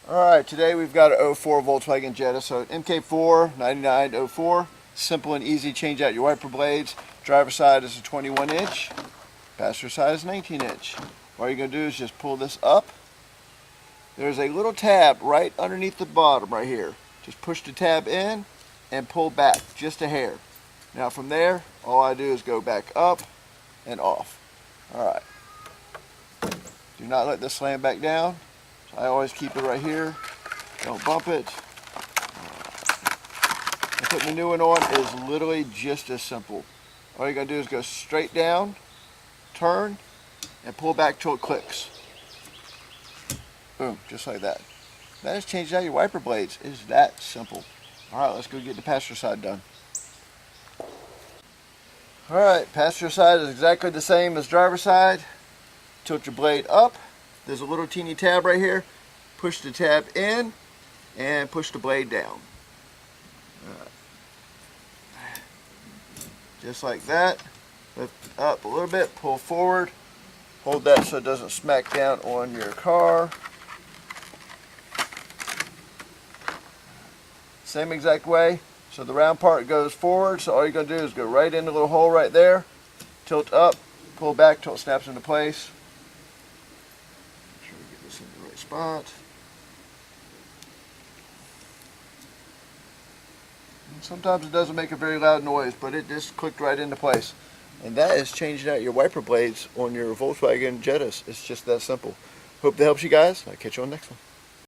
Alright, today we've got an 04 Volkswagen Jetta, so MK4 9904. Simple and easy, change out your wiper blades. Driver side is a 21 inch, passenger side is 19 inch. All you're going to do is just pull this up. There's a little tab right underneath the bottom right here. Just push the tab in and pull back just a hair. Now from there, all I do is go back up and off. Alright. Do not let this slam back down. I always keep it right here. Don't bump it. And putting the new one on is literally just as simple. All you're going to do is go straight down, turn, and pull back till it clicks. Boom, just like that. That has changed out your wiper blades. It is that simple. Alright, let's go get the passenger side done. Alright, passenger side is exactly the same as driver side. Tilt your blade up. There's a little teeny tab right here. Push the tab in and push the blade down. Just like that. Lift up a little bit, pull forward. Hold that so it doesn't smack down on your car. Same exact way. So the round part goes forward, so all you're going to do is go right in the little hole right there. Tilt up, pull back till it snaps into place. This in the right spot. And sometimes it doesn't make a very loud noise, but it just clicked right into place. And that is changing out your wiper blades on your Volkswagen Jettas. It's just that simple. Hope that helps you guys. I'll catch you on the next one.